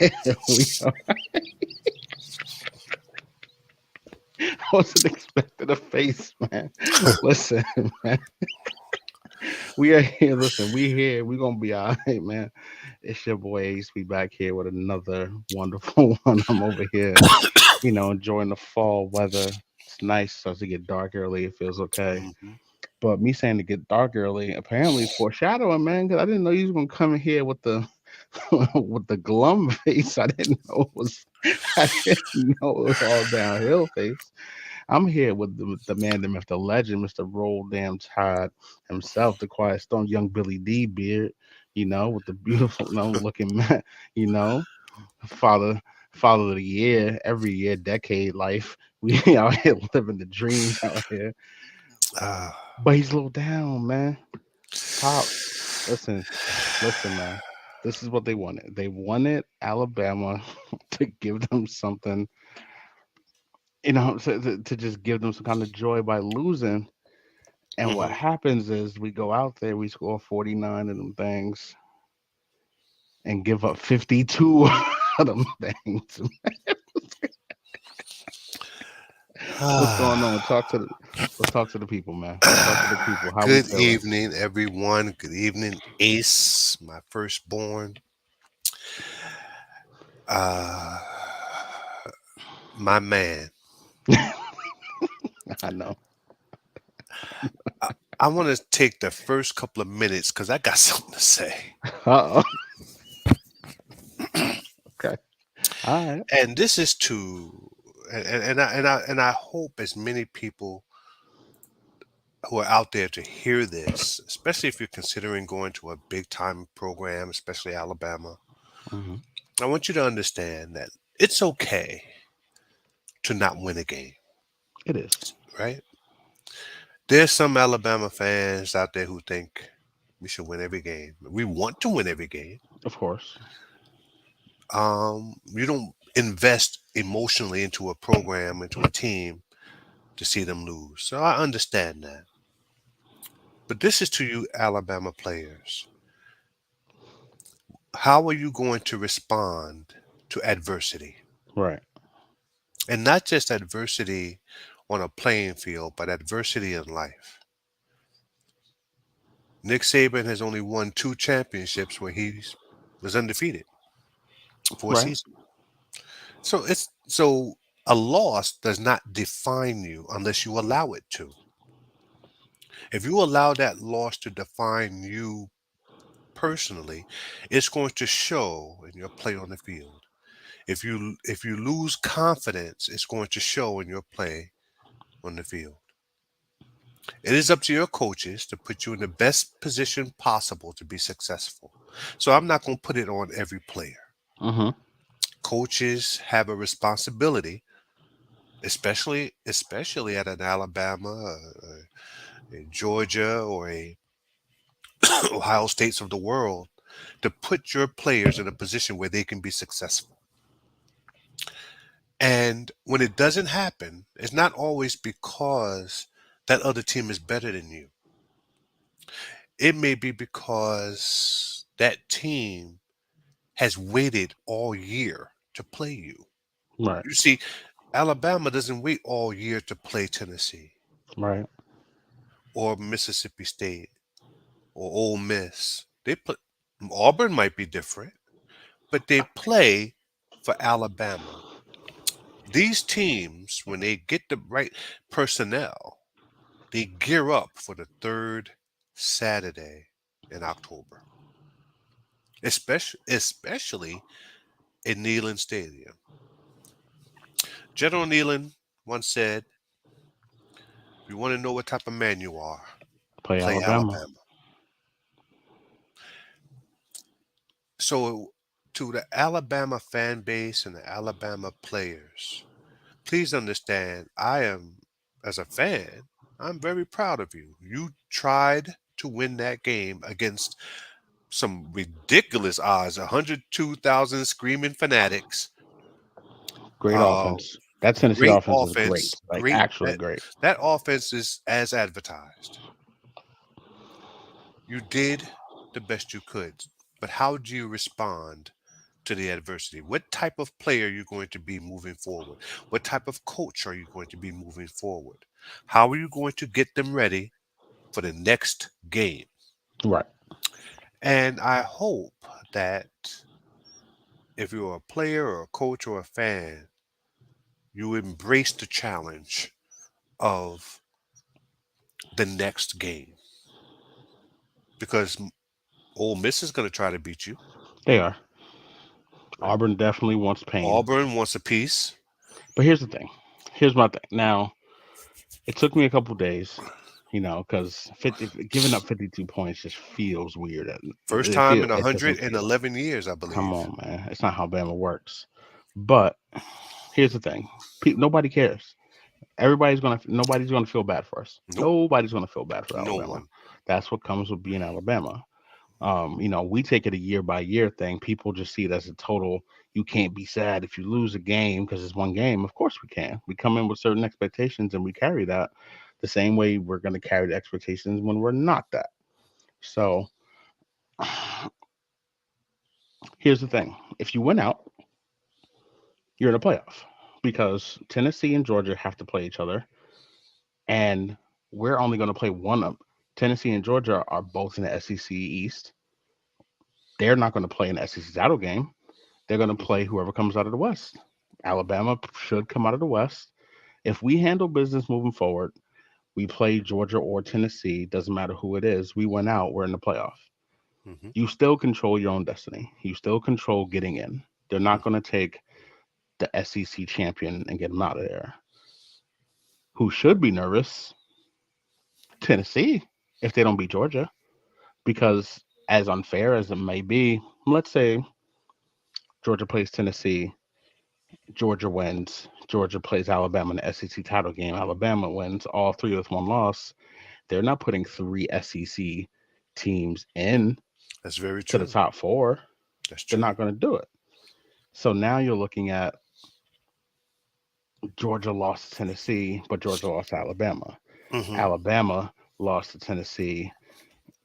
we are, I wasn't expecting a face, man. Listen, man. We are here. Listen, we here. We gonna be all right, man. It's your boy Ace. We back here with another wonderful one. I'm over here, enjoying the fall weather. It's nice. Starts to get dark early. It feels okay. Mhm. But me saying to get dark early, apparently foreshadowing, man. Because I didn't know you was gonna come in here with the with the glum face. I didn't know it was. I didn't know it was all downhill face. I'm here with the man, the myth, the legend, Mr. Roll Damn Tide himself, the Quiet Storm, young Billy D beard, with the beautiful, looking man, you know, father, father of the year, every year, decade life. We out here living the dreams out here. Uh, Ah. but he's a little down, man. Pops, listen, listen, man. This is what they wanted. They wanted Alabama to give them something, to just give them some kind of joy by losing. And what Mhm. happens is we go out there, we score 49 of them things and give up 52 of them things. What's going on? Ah. Let's talk to the people, man. Let's talk to the people. How we Good feeling? evening, everyone. Good evening, Ace, my firstborn. Uh, my man. I know. I, I want to take the first couple of minutes because I got something to say. Uh-oh. Okay. All right. And this is to, and I hope as many people who are out there to hear this, especially if you're considering going to a big time program, especially Alabama. Hmm. I want you to understand that it's okay to not win a game, It is. right? There's some Alabama fans out there who think we should win every game. We want to win every game. Of course. You don't invest emotionally into a program, into a team to see them lose. So I understand that. But this is to you, Alabama players. How are you going to respond to adversity? Right. And not just adversity on a playing field, but adversity in life. Nick Saban has only won two championships where he was undefeated for a Right. season. So a loss does not define you unless you allow it to. If you allow that loss to define you personally, it's going to show in your play on the field. If you lose confidence, it's going to show in your play on the field. It is up to your coaches to put you in the best position possible to be successful. So I'm not going to put it on every player. Hmm. Coaches have a responsibility, especially at an Alabama, a Georgia, or a Ohio States of the world, to put your players in a position where they can be successful. And when it doesn't happen, it's not always because that other team is better than you. It may be because that team has waited all year to play you. Right. You see, Alabama doesn't wait all year to play Tennessee Right. or Mississippi State or Ole Miss. They play. Auburn might be different, but they play for Alabama. These teams, when they get the right personnel, they gear up for the third Saturday in October, especially in Neyland Stadium. General Neyland once said, "If you want to know what type of man you are, Play play Alabama. Alabama." So, to the Alabama fan base and the Alabama players, please understand, as a fan, I'm very proud of you. You tried to win that game against some ridiculous odds, 102,000 screaming fanatics. Great Uh, offense. That Tennessee Great offense is great. offense, Like great. actually great. That offense is as advertised. You did the best you could, but how do you respond to the adversity? What type of player are you going to be moving forward? What type of coach are you going to be moving forward? How are you going to get them ready for the next game? Right. And I hope that if you're a player or a coach or a fan, you embrace the challenge of the next game because Ole Miss is going to try to beat you. They are. Right? Auburn definitely wants pain. Auburn wants a piece. But here's the thing. Here's my thing. Now, it took me a couple days, because giving up 52 points just feels weird. First time in It doesn't feel. 111 years, I Come believe. on, man. It's not how Bama works. But here's the thing. Nobody cares. Nobody's gonna feel bad for us. Nope, Nobody's gonna feel bad for no Alabama. one. That's what comes with being Alabama. We take it a year by year thing. People just see it as a total. You can't be sad if you lose a game because it's one game. Of course we can. We come in with certain expectations and we carry that the same way we're going to carry the expectations when we're not that. So here's the thing: if you win out, you're in a playoff because Tennessee and Georgia have to play each other, and we're only going to play one of. Tennessee and Georgia are both in the SEC East. They're not going to play an SEC title game. They're going to play Hmm. whoever comes out of the West. Alabama should come out of the West. If we handle business moving forward, we play Georgia or Tennessee, doesn't matter who it is. We went out, we're in the playoff. Hmm. You still control your own destiny. You still control getting in. They're not going to take the SEC champion and get them out of there. Who should be nervous? Tennessee, if they don't beat Georgia. Because as unfair as it may be, let's say Georgia plays Tennessee, Georgia wins. Georgia plays Alabama in the SEC title game. Alabama wins all three with one loss. They're not putting three SEC teams in That's very to the true. top four. That's They're true. not going to do it. So now you're looking at Georgia lost to Tennessee, but Georgia lost to Alabama. Hmm. Alabama lost to Tennessee,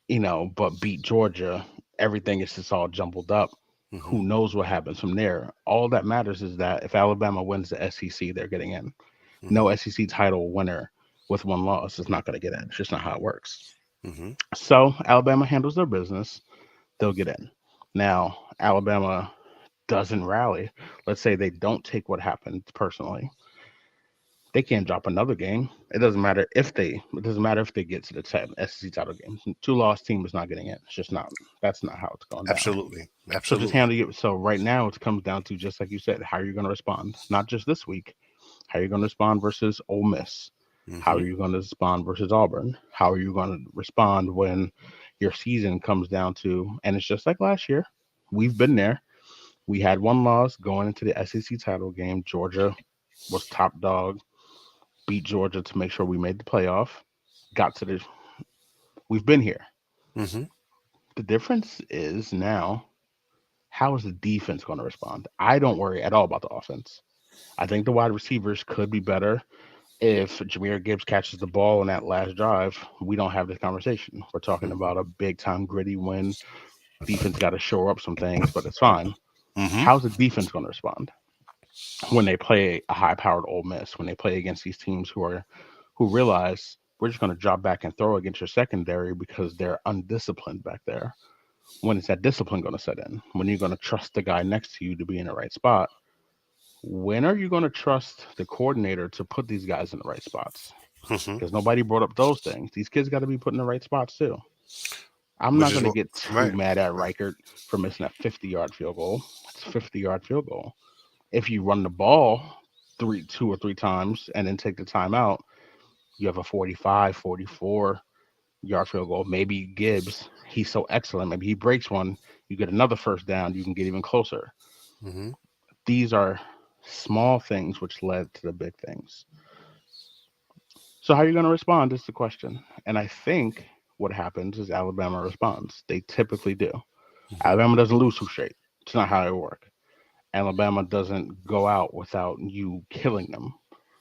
but beat Georgia. Everything is just all jumbled up. Hmm. Who knows what happens from there? All that matters is that if Alabama wins the SEC, they're getting in. No Hmm. SEC title winner with one loss is not going to get in. It's just not how it works. Hmm. So Alabama handles their business. They'll get in. Now, Alabama doesn't rally. Let's say they don't take what happened personally. They can't drop another game. It doesn't matter if they. It doesn't matter if they get to the SEC title game. Two-loss team is not getting in. It's just not. That's not how it's going down. Absolutely. So just Absolutely. handle it. So right now it comes down to just like you said, how are you going to respond? Not just this week. How are you going to respond versus Ole Miss? How are Hmm. you going to respond versus Auburn? How are you going to respond when your season comes down to? And it's just like last year. We've been there. We had one loss going into the SEC title game. Georgia was top dog. Beat Georgia to make sure we made the playoff. Got to the. We've been here. Hmm. The difference is now, how is the defense going to respond? I don't worry at all about the offense. I think the wide receivers could be better. If Jameer Gibbs catches the ball in that last drive, we don't have this conversation. We're talking about a big time gritty win. Defense got to shore up some things, but it's fine. Hmm. How's the defense going to respond when they play a high powered Ole Miss? When they play against these teams who realize we're just going to drop back and throw against your secondary because they're undisciplined back there. When is that discipline going to set in? When you're going to trust the guy next to you to be in the right spot? When are you going to trust the coordinator to put these guys in the right spots? Hmm. Because nobody brought up those things. These kids got to be put in the right spots too. I'm Which not is going to what, get too right. mad at Right. Reichert for missing a 50-yard field goal. It's a 50-yard field goal. If you run the ball two or three times and then take the timeout, you have a 45, 44-yard field goal. Maybe Gibbs, he's so excellent. Maybe he breaks one. You get another first down. You can get even closer. Hmm. These are small things which led to the big things. So how are you going to respond is the question. And I think what happens is Alabama responds. They typically do. Hmm. Alabama doesn't lose two straight. It's not how it works. Alabama doesn't go out without you killing them.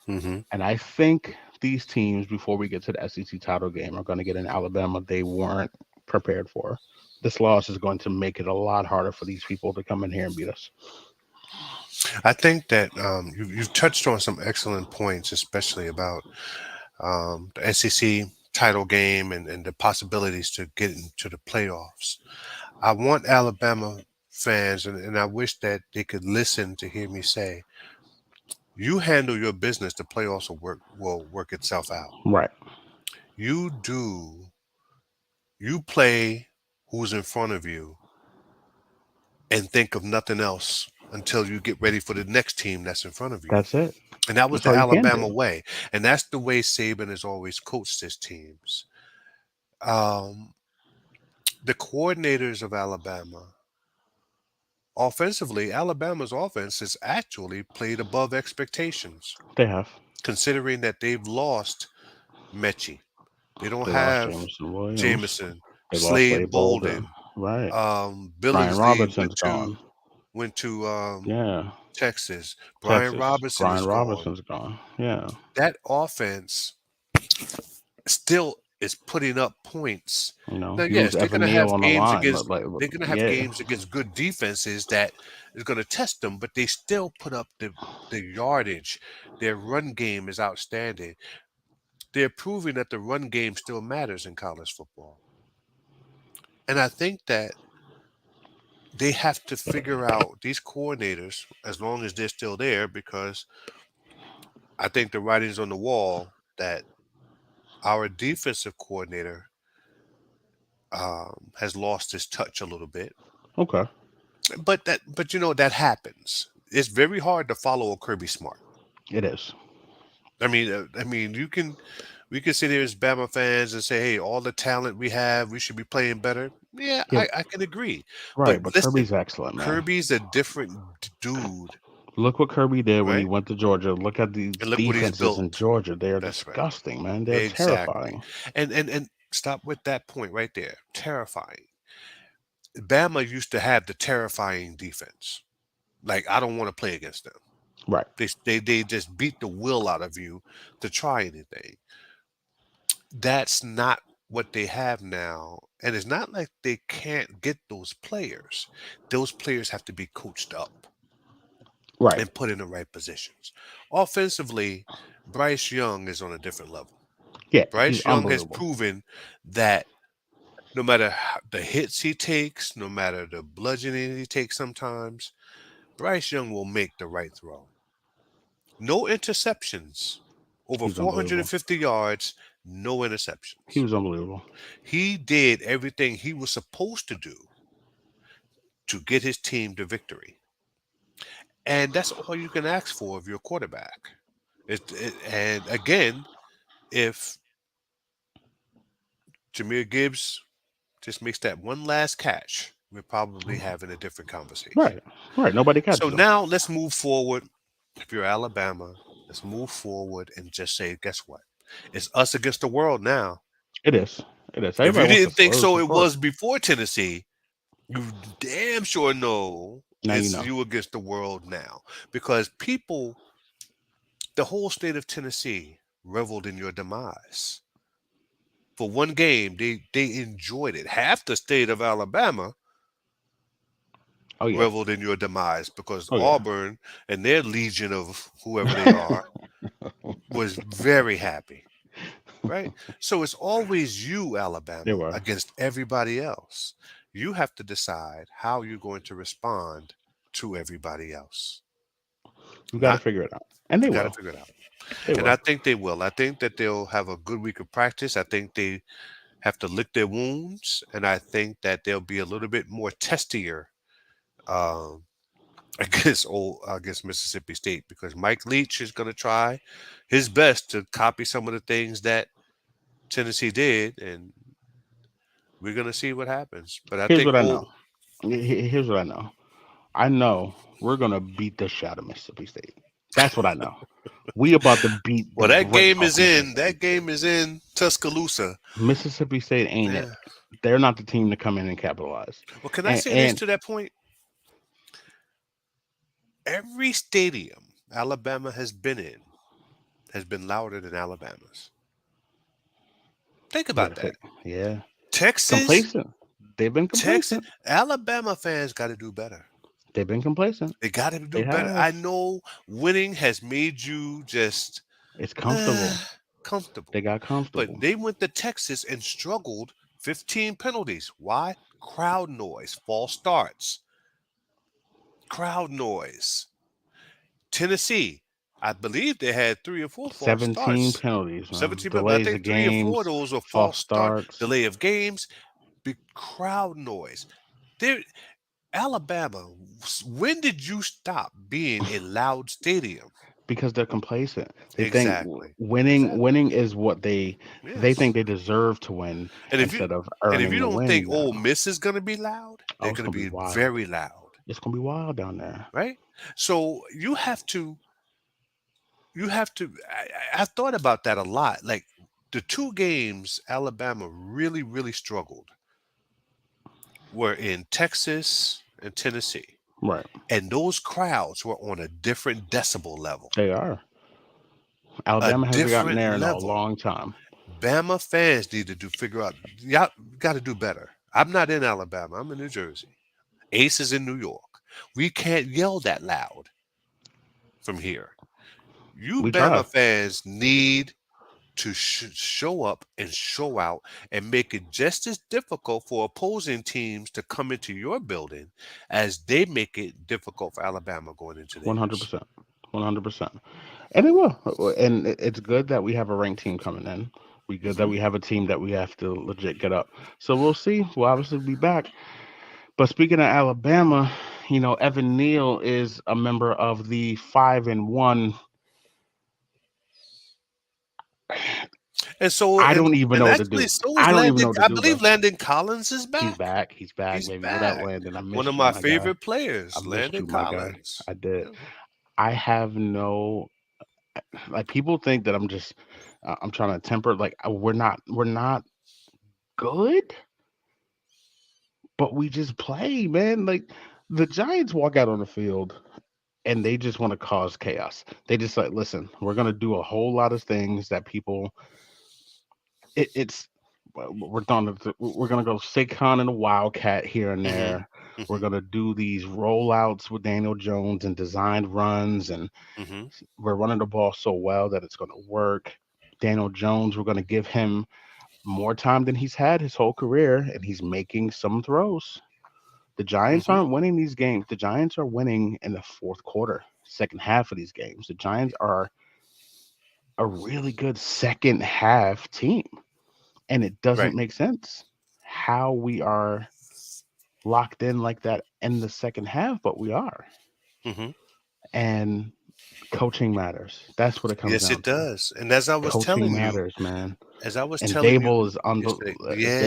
Hmm. And I think these teams, before we get to the SEC title game, are going to get an Alabama they weren't prepared for. This loss is going to make it a lot harder for these people to come in here and beat us. I think that you've touched on some excellent points, especially about the SEC title game and the possibilities to get into the playoffs. I want Alabama fans, and I wish that they could listen to hear me say, you handle your business, the playoffs will work itself out. Right. You do you play who's in front of you and think of nothing else until you get ready for the next team that's in front of you. That's it. And that was That's the all you can do. Alabama way. And that's the way Saban has always coached his teams. Um, the coordinators of Alabama, offensively, Alabama's offense has actually played above expectations, They have. considering that they've lost Mechie. They don't They lost have Jameson Williams. Jameson, They lost Slade Slade Bolden. Bolden, Right. Brian Billingsley Robinson's gone. went to Yeah. Texas. Brian Texas. Robinson Brian is gone. Robinson's gone. Yeah. That offense still is putting up points. You know, Now, you lose yes, Evan Neal on the line. they're gonna have Yeah. games against good defenses that is gonna test them, but they still put up the yardage. Their run game is outstanding. They're proving that the run game still matters in college football. And I think that they have to figure out these coordinators as long as they're still there because I think the writing's on the wall that our defensive coordinator has lost his touch a little bit. Okay. But that happens. It's very hard to follow a Kirby Smart. It is. I mean, we can sit here as Bama fans and say, hey, all the talent we have, we should be playing better. Yeah, Yeah. I can agree. But Right. But listen, Kirby's excellent, man. Kirby's a different dude, Look what Kirby did when he right? went to Georgia. Look at these And look what he's defenses in built. Georgia. They are That's right. disgusting, man. They're Exactly. terrifying. And stop with that point right there. Terrifying. Bama used to have the terrifying defense. Like I don't want to play against them. Right. They just beat the will out of you to try anything. That's not what they have now. And it's not like they can't get those players. Those players have to be coached up Right. and put in the right positions. Offensively, Bryce Young is on a different level. Yeah. He's Bryce Young has unbelievable. proven that no matter the hits he takes, no matter the bludgeoning he takes sometimes, Bryce Young will make the right throw. No interceptions. Over He's unbelievable. 450 yards, no He interceptions. was unbelievable. He did everything he was supposed to do to get his team to victory. And that's all you can ask for of your quarterback. And again, if Jameer Gibbs just makes that one last catch, we're probably having a different conversation. Right. Right. Nobody So catches him. now let's move forward. If you're Alabama, let's move forward and just say, guess what? It's us against the world now. It is. It is. If you Everybody wants didn't to think first, so, of it course. was before Tennessee. You damn sure know Now you it's know. you against the world now because people, the whole state of Tennessee, reveled in your demise. For one game, they enjoyed it. Half the state of Alabama Oh yeah. reveled in your demise because Oh yeah. Auburn and their legion of whoever they are was very happy, right? So it's always you, They Alabama, were. against everybody else. You have to decide how you're going to respond to everybody else. You got to Not figure it out, and they You got to will. figure it out. They And will. I think they will. I think that they'll have a good week of practice. I think they have to lick their wounds, and I think that they'll be a little bit more testier um, against Mississippi State because Mike Leach is going to try his best to copy some of the things that Tennessee did, and we're going to see what happens. But I Here's think what I know. Here's what I know. I know we're gonna beat the shit out of Mississippi State. That's what I know. We about to beat the well, that brakes game off is in. Mississippi That State. game is in Tuscaloosa. Mississippi State ain't it. Yeah. They're not the team to come in and capitalize. Well, can I And say this and to that point? Every stadium Alabama has been in has been louder than Alabama's. Think you about gotta that. take, yeah, Texas, complacent. they've been Texas, complacent. Alabama fans got to do better. They've been complacent. They got to do They better. I have. know winning has made you just It's comfortable. They comfortable, got but comfortable. they went to Texas and struggled. 15 penalties. Why? Crowd noise, false starts, crowd noise. Tennessee, I believe they had 3 or 4 false 17 starts. penalties, man. 17, but I Delays think of 3 or 4 of games, those were false false start, starts. delay of games, big crowd noise. There, Alabama, when did you stop being a loud stadium? Because they're complacent. They think Exactly. Exactly. winning is what they think Yes. they deserve to win And if you instead of and if you earning the don't think win Ole now. Miss is gonna be loud, Oh, they're it's gonna gonna be be wild. very loud, It's gonna be wild down there. right? So you have to. I've thought about that a lot. Like the 2 games Alabama really really struggled were in Texas and Tennessee, Right. and those crowds were on a different decibel level, They are. a Alabama hasn't gotten different there in a level. long time. Bama fans need to do figure out. Y'all got to do better. I'm not in Alabama. I'm in New Jersey. Ace is in New York. We can't yell that loud from here. You We try. Bama fans need to show up and show out and make it just as difficult for opposing teams to come into your building as they make it difficult for Alabama going into One hundred theirs. percent. 100%. And it will. And it's good that we have a ranked team coming in. We good that Hmm. we have a team that we have to legit get up. So we'll see. We'll obviously be back. But speaking of Alabama, Evan Neal is a member of the 5-1. And so, I and don't even and know what to actually, do. so is I don't even Landon. know what to I do, bro. believe Landon Collins is He's back. back. He's back, He's baby. What up, back. Landon? I One of missed you, my my guy. favorite I players, missed Landon you, my guy. Collins. I did. Yeah. I have no like people think that I'm just I'm trying to temper we're not good, but we just play, man. Like the Giants walk out on the field and they just want to cause chaos. They just like, listen, we're gonna do a whole lot of things that people. It's we're gonna go Saquon and a Wildcat here and Hmm. there. We're Hmm. gonna do these rollouts with Daniel Jones and designed runs, and Hmm. we're running the ball so well that it's gonna work. Daniel Jones, we're gonna give him more time than he's had his whole career, and he's making some throws. The Giants Hmm. aren't winning these games. The Giants are winning in the fourth quarter, second half of these games. The Giants are a really good second half team, and it doesn't Right. make sense how we are locked in like that in the second half, but we are. Hmm. And coaching matters. That's what it comes Yes, down it to. does. And as I was Coaching telling you, matters, man. as I was And telling you, Dable is it's unbel- like, yeah.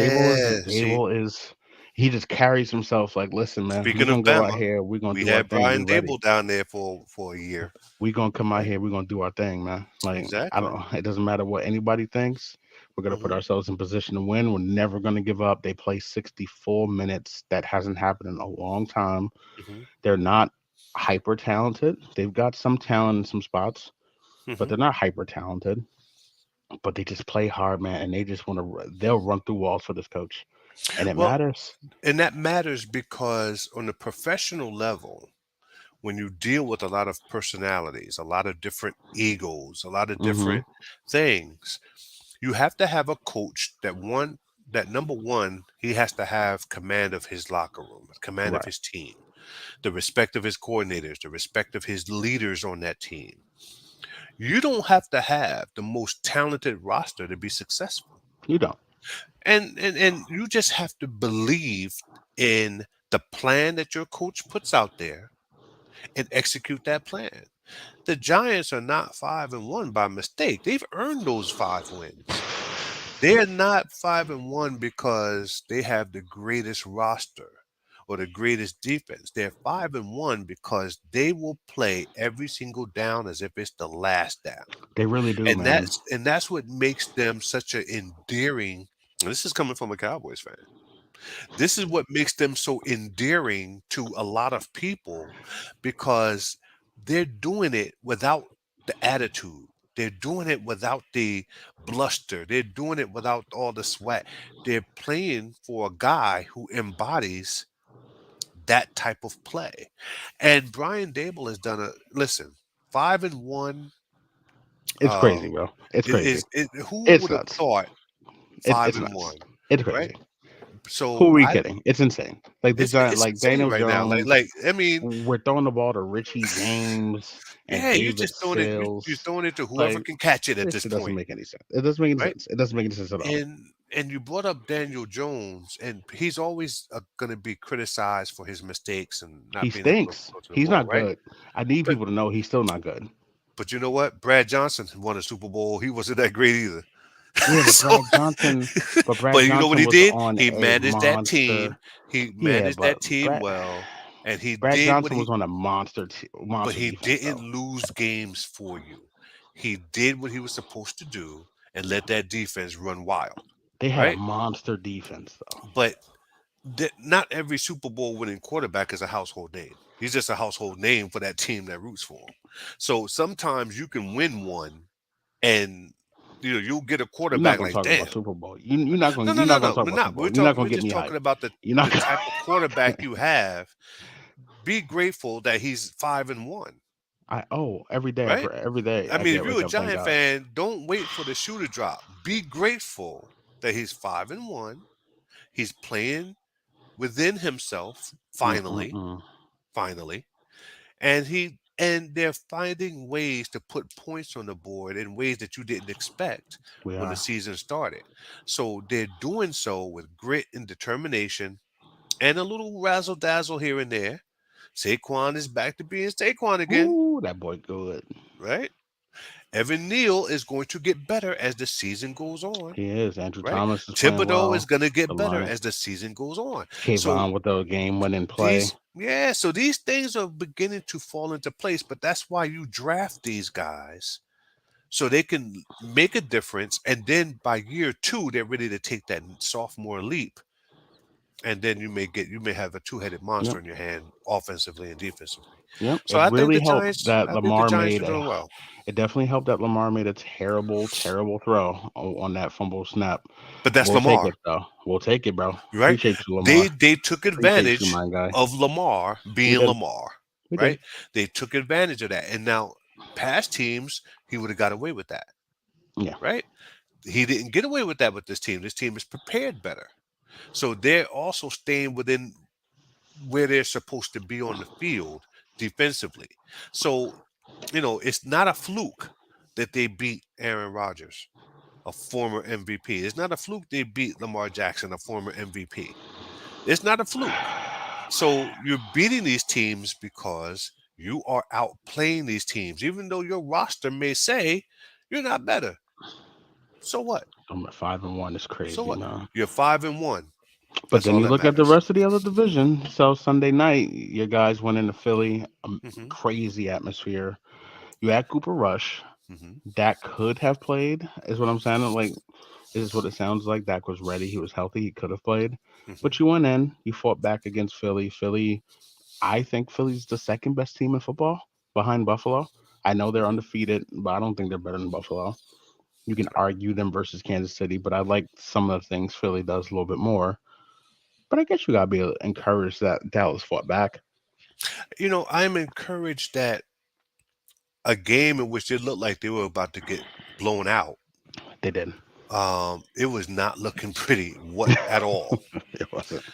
See, Dable is he just carries himself like, listen, man, we're speaking of gonna go out Bama, here, we're gonna we do our had thing. We Brian ready. Dable down there for a year, We gonna come out right? here, we're gonna do our thing, man. Like I Exactly. don't it doesn't matter what anybody thinks. We're gonna put Hmm. ourselves in position to win. We're never gonna give up. They play 64 minutes. That hasn't happened in a long time. Hmm. They're not hyper talented. They've got some talent in some spots, but Hmm. they're not hyper talented. But they just play hard, man, and they just want to. They'll run through walls for this coach, and it Well, matters. and that matters because on the professional level, when you deal with a lot of personalities, a lot of different egos, a lot of Hmm. different things, you have to have a coach that number one, he has to have command of his locker room, command of Right. his team, the respect of his coordinators, the respect of his leaders on that team. You don't have to have the most talented roster to be successful. You don't. And you just have to believe in the plan that your coach puts out there and execute that plan. The Giants are not 5-1 by mistake. They've earned those 5 wins. They're not 5-1 because they have the greatest roster or the greatest defense. They're 5-1 because they will play every single down as if it's the last down. They really do, And man. that's what makes them such an endearing. And this is coming from a Cowboys fan. This is what makes them so endearing to a lot of people because they're doing it without the attitude. They're doing it without the bluster. They're doing it without all the sweat. They're playing for a guy who embodies that type of play. And Brian Dable has done a listen, 5-1. It's crazy, Um, bro. It's crazy. who It's would have nuts. thought five It's and nuts. one, It's right? crazy. Who So are you I kidding? It's insane. Like the giant, it's like insane Daniel right now. Jones. I mean, We're throwing the ball to Richie James and yeah, you're David just throwing it. You're Sills. throwing it to whoever Like can catch it at this this shit doesn't point, make any sense. It doesn't make any right? sense. It doesn't make any sense at all. And you brought up Daniel Jones, and he's always going to be criticized for his mistakes and He not being able to stinks. throw to the He's ball, not right? good. I need But people to know he's still not good. but you know what? Brad Johnson won a Super Bowl. He wasn't that great either. Yeah, So, But but Brad you know what Johnson he was did? on He a managed that team. monster. He Yeah, managed but that team well, and he Brad did what Johnson he. was on a But monster he defense didn't though. lose games for you. He did what he was supposed to do and let that defense run wild, They had a right? monster defense though. But not every Super Bowl winning quarterback is a household name. He's just a household name for that team that roots for him. So sometimes you can win one, and you'll get a You're not quarterback gonna like, talk about damn. Super Bowl. No, no, You're no, not gonna no. talk We're about not. Super Bowl. You're not gonna We're get just me hype. talking about You're not. the type of quarterback you have. Be grateful that he's 5-1, Every day right? I I mean, if get you're wake a up, thank Giant God. fan, don't wait for the shoe to drop. Be grateful that he's 5-1. He's playing within himself. Mm-mm-mm. Finally, and they're finding ways to put points on the board in ways that you didn't expect We when the are. season started. So they're doing so with grit and determination and a little razzle dazzle here and there. Saquon is back to being Saquon again, Ooh, that boy good. right? Evan Neal is going to get better as the season goes on, He is. Andrew right? Thomas is playing Thibodeau is well. going to The get better line. as the season goes on. So Kayvon with the game winning play. so these things are beginning to fall into place, but that's why you draft these guys so they can make a difference. And then by year two, they're ready to take that sophomore leap. And then you may have a two-headed monster Yep. in your hand offensively and defensively. Yep. So That I think the Lamar Giants are made doing a well. it definitely helped that Lamar made a terrible, terrible throw on that fumble snap. But that's We'll take Lamar, it though. We'll take it, bro. right? Appreciate you, Lamar. They took Appreciate you, advantage my guy. of Lamar We being did. Lamar, We did. right? They took advantage of that. And now past teams, he would have got away with that, Yeah. right? He didn't get away with that with this team. This team is prepared better. So they're also staying within where they're supposed to be on the field defensively. So, it's not a fluke that they beat Aaron Rodgers, a former MVP. It's not a fluke they beat Lamar Jackson, a former MVP. It's not a fluke. So you're beating these teams because you are outplaying these teams, even though your roster may say you're not better. So what? I'm at 5-1. It's So crazy, what? man. You're 5-1. But That's then all you that look at the matters. rest of the other division. So Sunday night, your guys went into Philly. Hmm. Crazy atmosphere. You had Cooper Rush. Hmm. Dak could have played, is what I'm saying. Like, this is what it sounds like. Dak was ready. He was healthy. He could have played. Hmm. But you went in. You fought back against Philly. I think Philly's the second best team in football behind Buffalo. I know they're Hmm. undefeated, but I don't think they're better than Buffalo. You can argue them versus Kansas City, but I like some of the things Philly does a little bit more. But I guess you gotta be encouraged that Dallas fought back. I'm encouraged that a game in which it looked like they were about to get blown out, They did. it was not looking pretty what at all. It wasn't.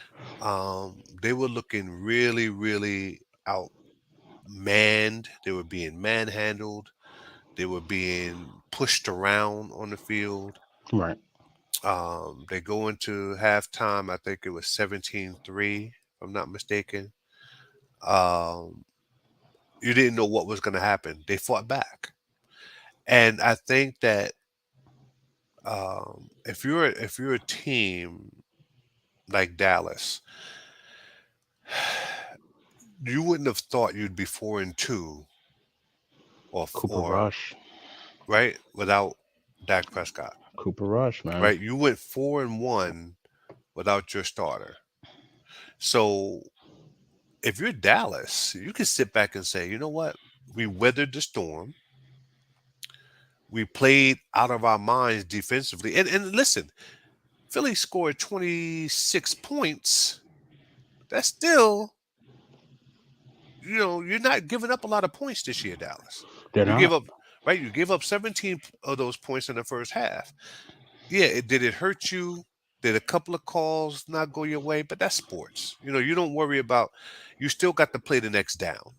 They were looking really, really outmanned. They were being manhandled. They were being pushed around on the field. Right. They go into halftime, I think it was 17-3, if I'm not mistaken. Um, you didn't know what was going to happen. They fought back. And I think that if you're a team like Dallas, you wouldn't have thought you'd be 4-2 Cooper or Rush. right without Dak Prescott. Cooper Rush, man. Right, you went 4-1 without your starter. So if you're Dallas, you can sit back and say, you know what, we weathered the storm. We played out of our minds defensively. And listen, Philly scored 26 points. That's still, you're not giving up a lot of points this year, Dallas. They're You gave not. up, right? You gave up 17 of those points in the first half. Yeah, did it hurt you? Did a couple of calls not go your way? But that's sports. You don't worry about. You still got to play the next down,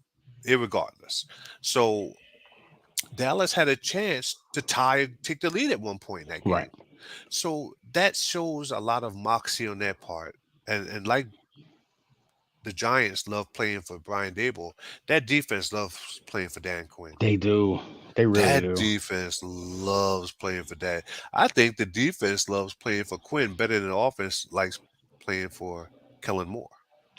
irregardless. So Dallas had a chance to take the lead at one point in that Right. game. So that shows a lot of moxie on their part. And like the Giants love playing for Brian Dable, that defense loves playing for Dan Quinn. They do. They really That do. defense loves playing for that. I think the defense loves playing for Quinn better than the offense likes playing for Kellen Moore.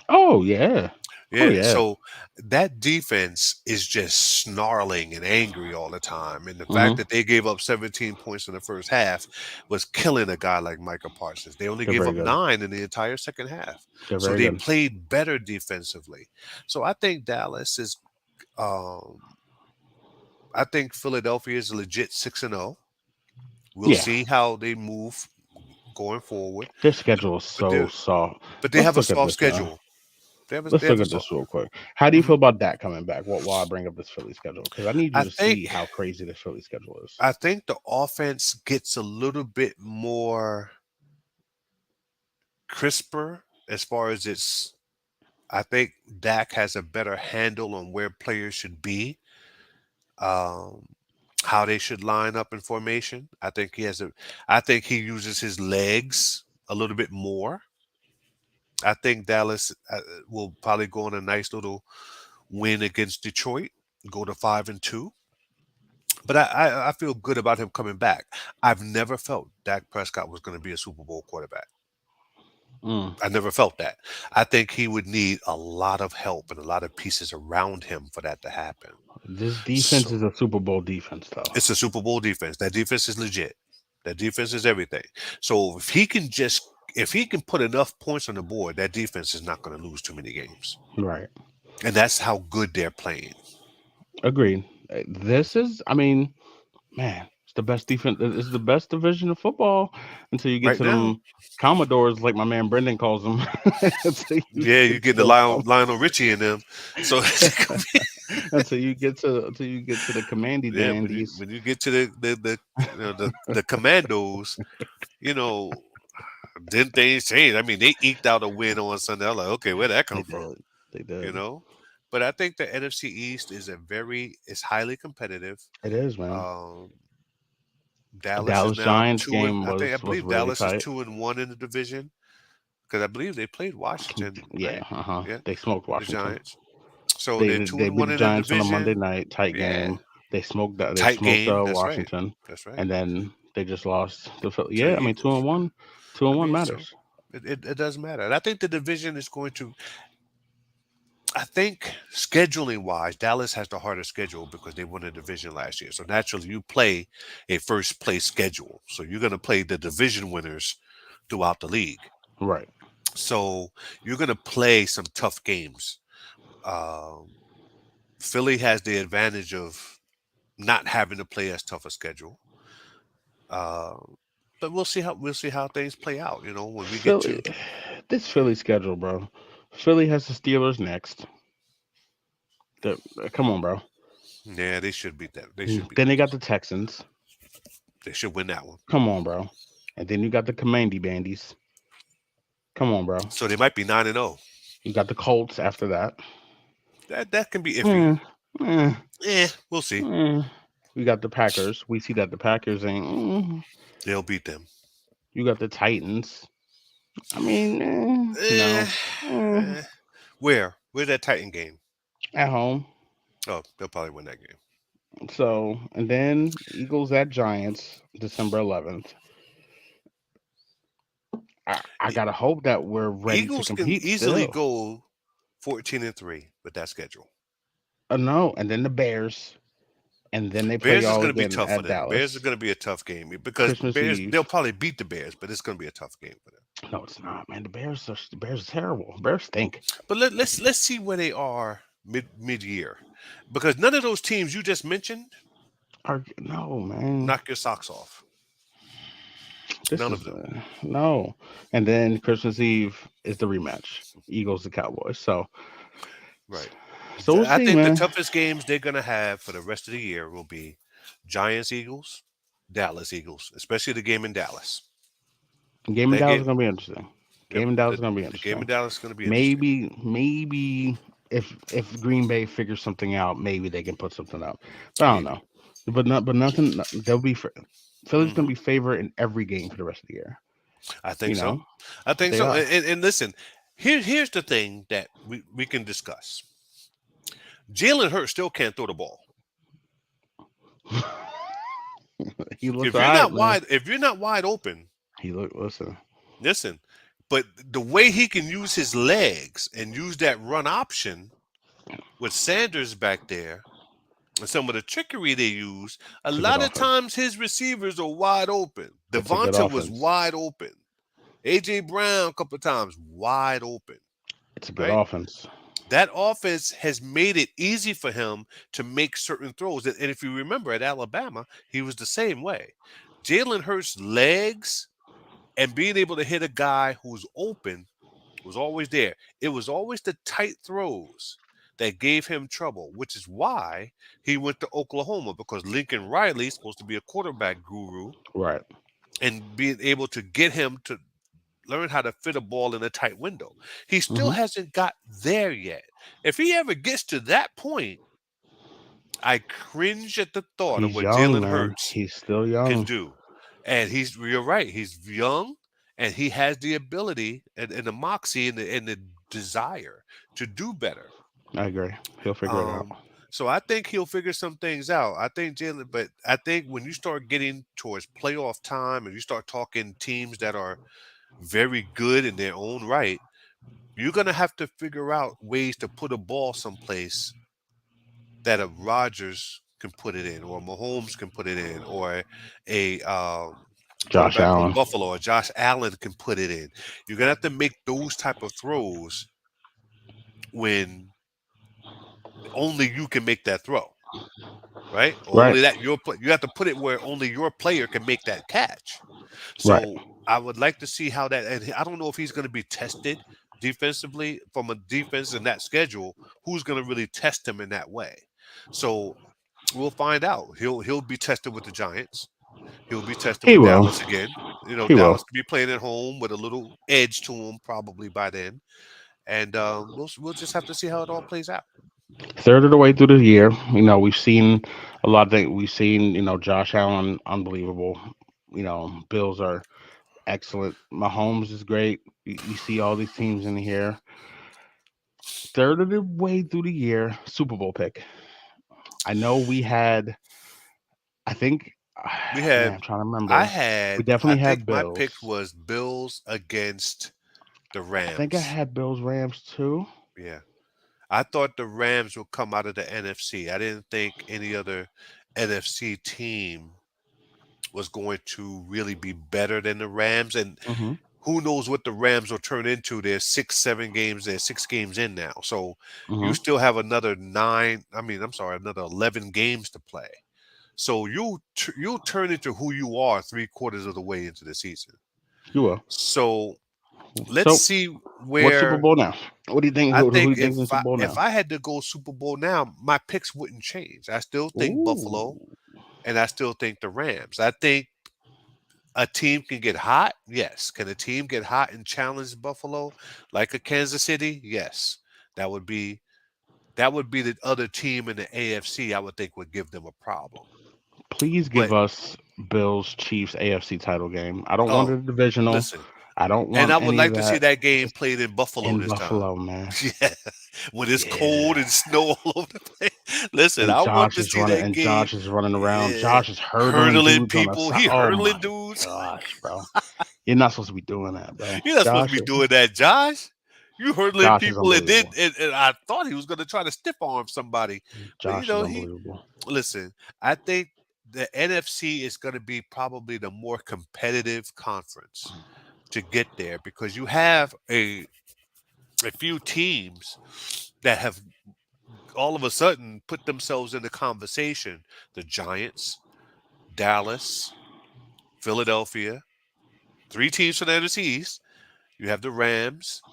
Oh yeah. Oh Yeah, yeah. so that defense is just snarling and angry all the time. And the fact Hmm. that they gave up 17 points in the first half was killing a guy like Micah Parsons. They only They're gave very up good. 9 in the entire second half. They're So very they good. played better defensively. So um I think Philadelphia is a legit 6-0. We'll Yeah. see how they move going forward. Their But schedule is but so they soft. but they Let's have a look at soft this, man. schedule. They have a Let's they have look a at soft. this real quick. How do you Mhm. feel about that coming back? What while I bring up this Philly schedule? Because I need you I to see think how crazy the Philly schedule is. I think the offense gets a little bit more crisper as far as its. I think Dak has a better handle on where players should be, um, how they should line up in formation. I think he uses his legs a little bit more. I think Dallas will probably go on a nice little win against Detroit, go to 5-2. But I feel good about him coming back. I've never felt Dak Prescott was going to be a Super Bowl quarterback. Mm. I never felt that. I think he would need a lot of help and a lot of pieces around him for that to happen. This defense is So a Super Bowl defense, though. it's a Super Bowl defense. That defense is legit. That defense is everything. So if he can put enough points on the board, that defense is not going to lose too many games. Right. And that's how good they're playing Agreed. This is, I mean, man, it's the best defense. It's the best division of football until you get right to now. them Commodores, like my man Brendan calls them. until you Yeah, you get to get the them Lionel Richie in them. So until you get to the Commandy yeah, Dandies. when you get to the Commandos, you know, then things change. I mean, they eked out a win on Sunday. I was like, okay, where'd that They come from? did. They You did. know, but I think the NFC East is highly competitive. It is, man. Um, Dallas is Dallas now Giants two and game I was believe really Dallas is tight. 2-1 in the division because I believe they played Washington, Yeah, right? uh-huh. Yeah, They smoked the Washington. Giants. So They they're they two they and beat one the in the Giants on a Monday division. night tight Yeah, game. They tight smoked game. That's right. Washington, That's right. and then they just lost to Philly. To the Yeah, I mean Eagles. two I and one mean, so matters. it doesn't matter. And I think the division is going to. I think scheduling wise, Dallas has the harder schedule because they won the division last year. So naturally, you play a first place schedule. So you're going to play the division winners throughout the league. Right. So you're going to play some tough games. Um, Philly has the advantage of not having to play as tough a schedule. Uh, but we'll see how things play out. When we get Philly, to. this Philly schedule, bro. Philly has the Steelers next. Come on, bro. Yeah, they should beat that. They should beat Then the they got Steelers. the Texans. They should win that one. Come on, bro. And then you got the Commandy Bandies. Come on, bro. So they might be 9-0. You got the Colts after that. That can be iffy. Mm, mm, We'll see. We got the Packers. We see that the Packers ain't. They'll beat them. You got the Titans. I mean, Eh, no. Eh, eh. Where's that Titan game? at home. Oh, they'll probably win that game. So, and then Eagles at Giants, December 11th. I E- gotta hope that we're ready to Eagles can compete easily still. go 14-3 with that schedule. No, and then the Bears, and then they play Bears is y'all going to be again tough for at them. Bears is Dallas going to be a tough game because Christmas Bears Eve. they'll probably beat the Bears, but it's going to be a tough game for them. No, it's not, man. The Bears are terrible. Bears stink. But let's see where they are mid year, because none of those teams you just mentioned No, man. Knock your socks off. This None of is them. no. And then Christmas Eve is the rematch. Eagles to Cowboys. Right. So we'll I see, think the man. toughest games they're going to have for the rest of the year will be Giants Eagles, Dallas Eagles, especially the game in Dallas. Game in That Dallas is game, gonna be interesting. yep, Game in Dallas the, is gonna be the game in interesting. Dallas is going to be interesting. Maybe if Green Bay figures something out, maybe they can put something up. But I don't Maybe. know. But nothing. They'll be. Philly's gonna hmm be favored in every game for the rest of the year. I think You so. know I think they so. are. And listen, here's the thing that we can discuss. Jalen Hurts still can't throw the ball. He looks alright, man. If you're not wide open, He look. Listen. listen. But the way he can use his legs and use that run option with Sanders back there and some of the trickery they use, a It's a good lot of offense. times his receivers are wide open. It's a good Devonta was offense. wide open. AJ Brown a couple of times wide open, It's a good right? offense. That offense has made it easy for him to make certain throws. And if you remember at Alabama, he was the same way. Jalen Hurts' legs and being able to hit a guy who's open was always there. It was always the tight throws that gave him trouble, which is why he went to Oklahoma because Lincoln Riley is supposed to be a quarterback guru Right. and being able to get him to learn how to fit a ball in a tight window. He still hmm hasn't got there yet. If he ever gets to that point, I cringe at the thought of He's what young, Jalen man. Hurts He's still can young. do. And you're right, he's young and he has the ability and the moxie and the desire to do better. I agree. He'll figure it out. Um, so I think he'll figure some things out. I think Jalen, but I think when you start getting towards playoff time and you start talking teams that are very good in their own right, you're gonna have to figure out ways to put a ball someplace that a Rodgers can put it in, or Mahomes can put it in, or a Josh quarterback from Allen. Buffalo or Josh Allen can put it in. You're gonna have to make those type of throws when only you can make that throw, right? Right. Only that you have to put it where only your player can make that catch. Right. So I would like to see how that. And I don't know if he's going to be tested defensively from a defense in that schedule. Who's going to really test him in that way? So we'll find out. He'll be tested with the Giants. He'll be tested He with will. Dallas again. You know, He will. Dallas could be playing at home with a little edge to him probably by then. And we'll just have to see how it all plays out. Third of the way through the year, we've seen a lot of things. We've seen, Josh Allen, unbelievable. Bills are excellent. Mahomes is great. You see all these teams in here. Third of the way through the year, Super Bowl pick. I know we had, I think, We man, had I'm trying to remember. We I definitely think had my Bills. pick was Bills against the I think I Rams. had Bills Rams too. Yeah. I thought the Rams would come out of the NFC. I didn't think any other NFC team was going to really be better than the Rams. And hmm who knows what the Rams will turn into. They're 6 7 games. They're 6 games in now. So you hmm still have another nine. I mean, I'm sorry, another 11 games to play. So you'll turn into who you are 3 quarters of the way into the season. You will. So let's So, see what's Super where Bowl now? What do you think? I Who do think you think is in Super Bowl if now? I had to go Super Bowl now, my picks wouldn't change. I still think Ooh, Buffalo and I still think the Rams. I think a team can get hot. Yes. Can a team get hot and challenge Buffalo like a Kansas City? Yes. That would be the other team in the AFC I would think would give them a problem. please give But us Bills Chiefs AFC title game. I don't want oh, a divisional. listen. I don't And want I would any of like to see that. that game Just played in Buffalo in this time. Buffalo, man. Yeah, when it's Yeah. cold and snow all over the place. Listen, I want to see that game. Josh is running around. Yeah, Josh is hurdling hurdling dudes on the people. side. He Oh hurdling my dudes. gosh, bro. You're not supposed to be doing that, bro. You're not supposed to be doing that, Josh. You hurdling Josh is people, and then unbelievable. and I thought he was going to try to stiff arm somebody, but Josh is he unbelievable. listen. I think the NFC is going to be probably the more competitive conference to get there because you have a few teams that have all of a sudden put themselves in the conversation. The Giants, Dallas, Philadelphia, three teams from the NFC East. You have the Rams.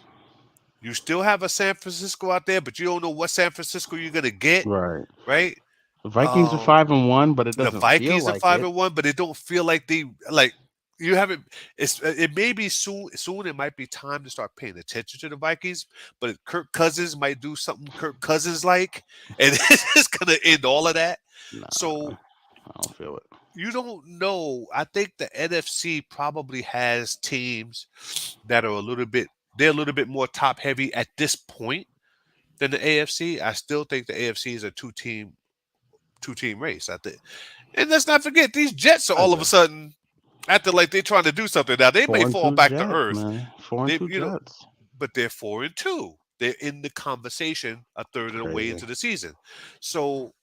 You still have a San Francisco out there, but you don't know what San Francisco you're gonna get, Right. right? The Vikings are Um, 5-1, but it the doesn't feel Vikings are like five it. and one, but it don't feel like they like you haven't. It may be soon. Soon it might be time to start paying attention to the Vikings. But Kirk Cousins might do something Kirk Cousins like, and it's gonna end all of that. Nah, So I don't feel it. you don't know. I think the NFC probably has teams that are a little bit. They're a little bit more top heavy at this point than the AFC. I still think the AFC is a two team race. I think, and let's not forget these Jets are I all of a agree. sudden acting like they're trying to do something. Now they may Four and fall two back to Jets, earth. man. Four and They, two Jets. but they're 4-2. They're in the conversation a third of the way Crazy. into the season. So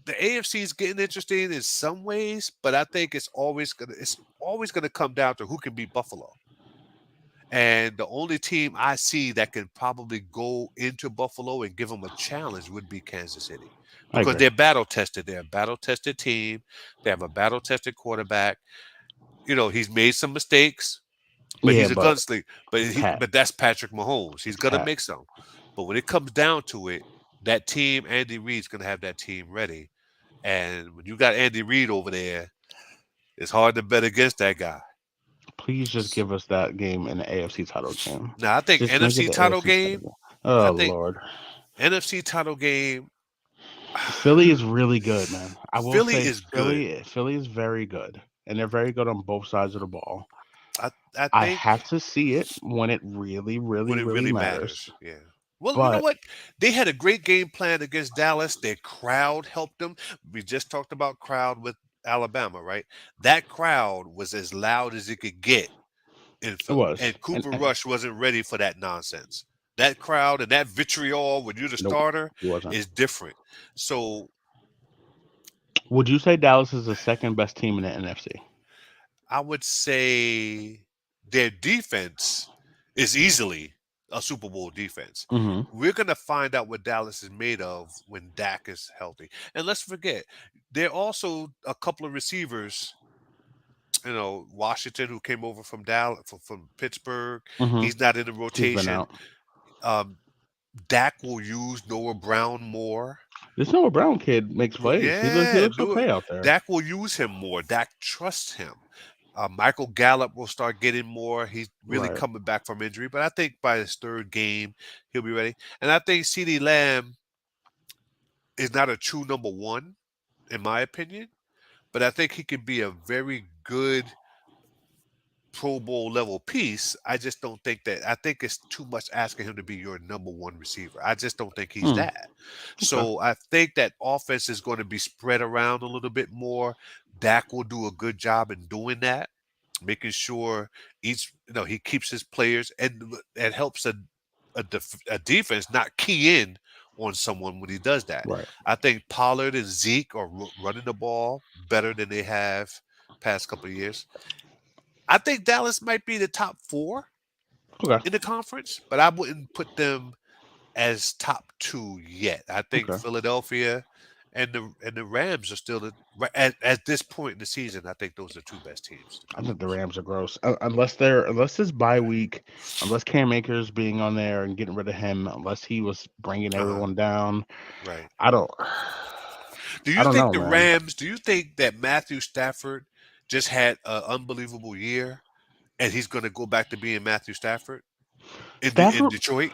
the AFC is getting interesting in some ways, but I think it's always gonna come down to who can beat Buffalo. And the only team I see that can probably go into Buffalo and give them a challenge would be Kansas City I because agree. they're battle tested. They're a battle tested team. They have a battle tested quarterback. He's made some mistakes, but Yeah, he's a but gunslinger. But Pat, but that's Patrick Mahomes. He's gonna Pat, make some. But when it comes down to it, that team, Andy Reid's gonna have that team ready. And when you got Andy Reid over there, it's hard to bet against that guy. please just give us that game in the AFC title game. Now I think Just make it NFC the title AFC title game. game. I Oh think Lord, NFC title game. Philly is really good, man. I will Philly say is good. Philly is very good, and they're very good on both sides of the ball. I I think have to see it when it really, really, when it really really matters. matters. Yeah. Well, you know But what? They had a great game plan against Dallas. Their crowd helped them. We just talked about crowd with Alabama, right? That crowd was as loud as it could get in it Philly. was, And Cooper Rush wasn't ready for that nonsense. That crowd and that vitriol when you're the nope, starter he wasn't. is different. So Would you say Dallas is the second best team in the NFC? I would say their defense is easily a Super Bowl defense. Hmm. We're going to find out what Dallas is made of when Dak is healthy. And let's forget, there are also a couple of receivers, Washington, who came over from Dallas, from Pittsburgh. Hmm. He's not in the He's been rotation. out. Um, Dak will use Noah Brown more. This Noah Brown kid makes plays. He Yeah, looks do it. okay out there. Dak will use him more. Dak trusts him. Michael Gallup will start getting more. He's really Right. coming back from injury, but I think by his third game, he'll be ready. And I think CeeDee Lamb is not a true number one, in my opinion, but I think he can be a very good Pro Bowl level piece. I just don't think that. I think it's too much asking him to be your number one receiver. I just don't think he's Hmm. that. Okay. So I think that offense is going to be spread around a little bit more. Dak will do a good job in doing that, making sure he keeps his players and helps a defense not key in on someone when he does that. Right. I think Pollard and Zeke are running the ball better than they have past couple of years. I think Dallas might be the top four Okay. in the conference, but I wouldn't put them as top two yet. I think Okay. Philadelphia and the Rams are still at this point in the season. I think those are the two best teams to I come think the close. Rams are gross. Unless this bye week, unless Cam Akers being on there and getting rid of him, unless he was bringing Uh huh. everyone down, Right. I don't. Do I you don't think know, the man. Rams? Do you think that Matthew Stafford just had an unbelievable year, and he's going to go back to being Matthew Stafford in Stafford, Detroit?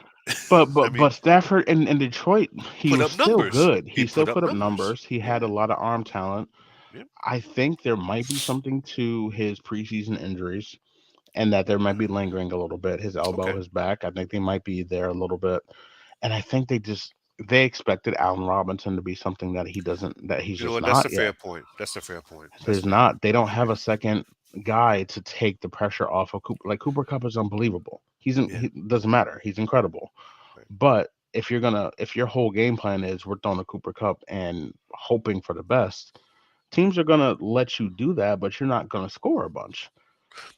but I but mean, but Stafford in Detroit, he put was up still numbers. good. He He still put up put up numbers. numbers. He had a Yeah. lot of arm talent. Yep. I think there might be something to his preseason injuries, and that there might be lingering a little bit. His elbow, Okay. his back. I think they might be there a little bit. And I think they expected Allen Robinson to be something that he's You know just what? That's not a yet. fair point. That's a fair point. So he's not. They don't have a second guy to take the pressure off of Cooper. Like Cooper Cup is unbelievable. Yeah. He doesn't matter. He's incredible. Right. But if your whole game plan is we're throwing a Cooper Cup and hoping for the best, teams are gonna let you do that, but you're not gonna score a bunch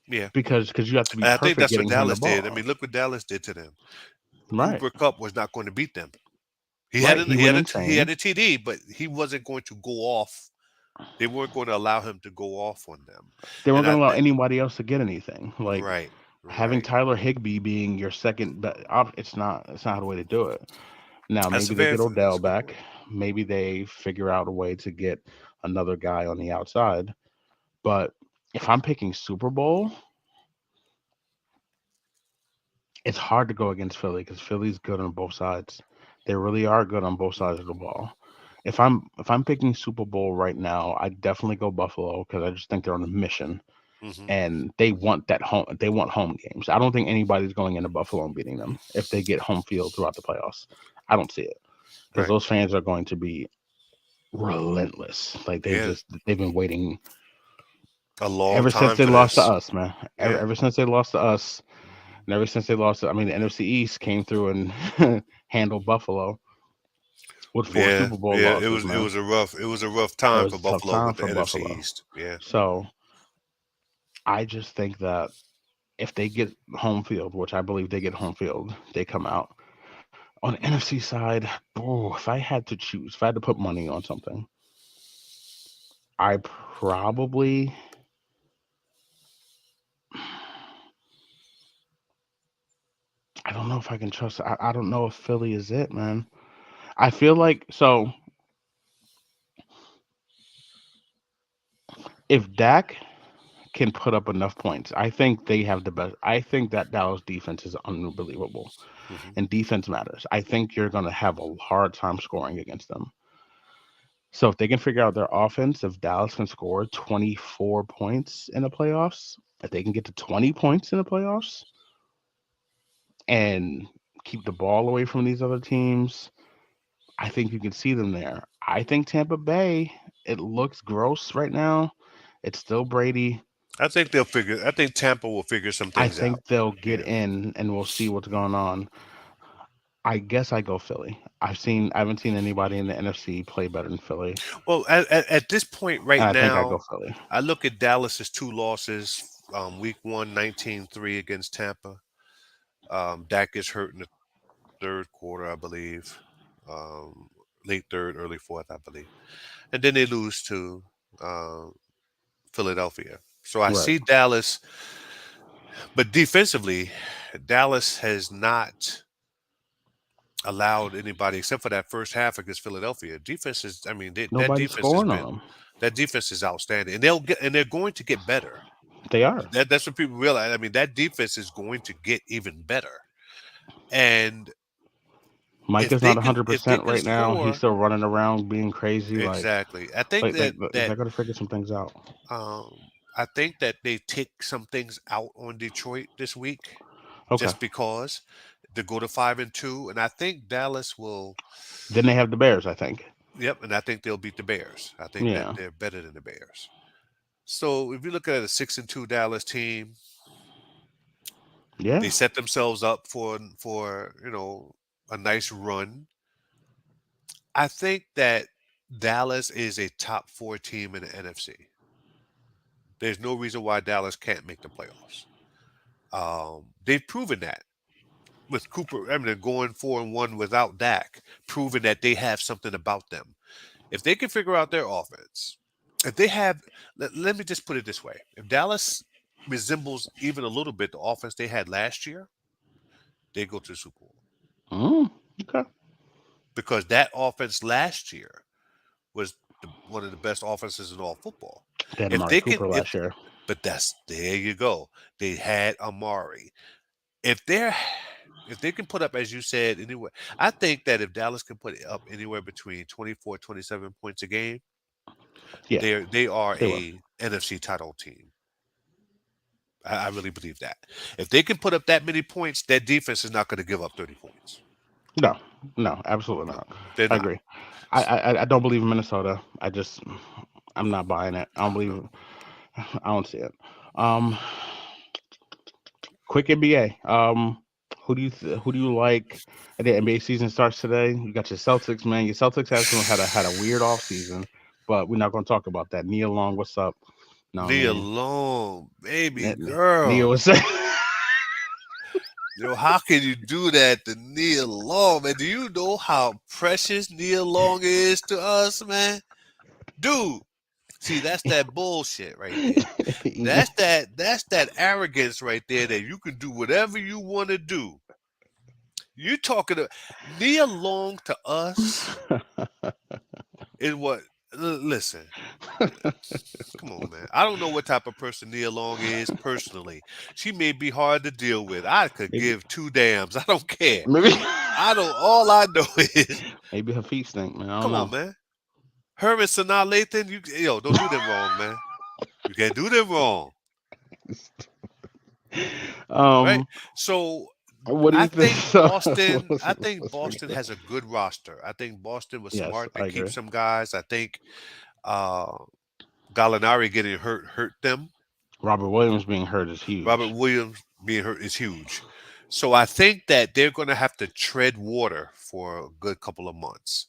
Yeah. because you have to be And I think perfect that's what getting him the Dallas did. I ball. mean, look what Dallas did to them. Right. Cooper Cup was not going to beat them. Right. He went He had insane. a TD, but he wasn't going to go off. They weren't going to allow him to go off on them, They weren't and going I to allow think anybody else to get anything. Like right, having right. Tyler Higbee being your second, it's not the way to do it. Now maybe they get That's Odell a good back. point. Maybe they figure out a way to get another guy on the outside. But if I'm picking Super Bowl, it's hard to go against Philly because Philly's good on both sides. They really are good on both sides of the ball. If I'm picking Super Bowl right now, I definitely go Buffalo because I just think they're on a mission Hmm. and they want that home. They want home games. I don't think anybody's going into Buffalo and beating them if they get home field throughout the playoffs. I don't see it because Right. those fans are going to be relentless. Like Yeah, they've been waiting a long ever since time they for lost to this. us, man. Ever, Yeah. ever since they lost to us, Mhm. and ever since they lost, I mean, the NFC East came through and handled Buffalo with four Yeah, Super Bowl yeah. losses, man. It was a rough It time was for a tough Buffalo time with the for NFC Buffalo. East. Yeah. So I just think that if they get home field, which I believe they get home field, they come out. On the NFC side, oh, if I had to choose, if I had to put money on something, I probably, I don't know if I can trust. I don't know if Philly is it, man. I feel like so if Dak can put up enough points, I think they have the best. I think that Dallas defense is unbelievable, Hmm. and defense matters. I think you're going to have a hard time scoring against them. So if they can figure out their offense, if Dallas can score 24 points in the playoffs, if they can get to 20 points in the playoffs and keep the ball away from these other teams, I think you can see them there. I think Tampa Bay, it looks gross right now. It's still Brady. I think they'll figure. I think Tampa will figure some I things out. think they'll get Yeah. in and we'll see what's going on. I guess I go Philly. I haven't seen anybody in the NFC play better than Philly, Well, at this point and right I think I go now, Philly. I look at Dallas's two losses. Week one, 19-3 against Tampa. Dak gets hurt in the third quarter, I believe. Um, late third, early fourth, I believe. And then they lose to uh, Philadelphia. So I Right. see Dallas, but defensively, Dallas has not allowed anybody except for that first half against Philadelphia. Defense is, I mean, that Nobody's defense has scoring on been them. that defense is outstanding, and they're going to get better. They are. That's what people realize. I mean, that defense is going to get even better, and Mike is not if they 100% can right now. He's score still running around being crazy. exactly, I think They're gonna figure some things out. um, I think that they take some things out on Detroit this week, Okay. just because to go to 5-2, and I think Dallas will. Then they have the Bears. I think. Yep, and I think they'll beat the Bears. I think that Yeah. they're better than the Bears. So if you look at a 6-2 Dallas team, Yeah. they set themselves up for a nice run. I think that Dallas is a top four team in the NFC. There's no reason why Dallas can't make the playoffs. They've proven that with Cooper. I mean, they're going 4-1 without Dak, proving that they have something about them. If they can figure out their offense, if they have, let me just put it this way: if Dallas resembles even a little bit the offense they had last year, they go to the Super Bowl Mm, okay. because that offense last year was one of the best offenses in all football. They had If Amari they can, Cooper if last year. but that's there you go. They had Amari. If they're if they can put up, as you said, anywhere, I think that if Dallas can put up anywhere between 24, 27 points a game, Yeah, they are they will. a NFC title team. I really believe that. If they can put up that many points, that defense is not going to give up 30 points. No, no, absolutely No, not. they're I not. agree. I don't believe in Minnesota. I'm not buying it. I don't believe. I don't see it. Um, quick NBA. Who do you like? The NBA season starts today. You got your Celtics, man. Your Celtics had a weird off season, but we're not going to talk about that. Nia Long, what's up? No, I Leave mean, alone, baby Nia girl. was saying, How can you do that to Nia Long, man? Do you know how precious Nia Long is to us, man? Dude, see, that's that bullshit right there. That's that arrogance right there that you can do whatever you want to do. You talking to Nia Long to us is what listen. Come on, man. I don't know what type of person Nia Long is personally. She may be hard to deal with. I could maybe, give two dams. I don't care. maybe, I don't. All I know is, maybe her feet stink, man. I don't come on, know. man. Her and Sanaa Lathan, don't do them wrong, man. You can't do them wrong, right? um, So what do I you think? think So Boston. I think let's forget Boston that. has a good roster. I think Boston was Yes, smart to I keep agree. some guys. I think uh, Gallinari getting hurt them. Robert Williams being hurt is Robert huge. Williams being hurt is huge. So I think that they're going to have to tread water for a good couple of months.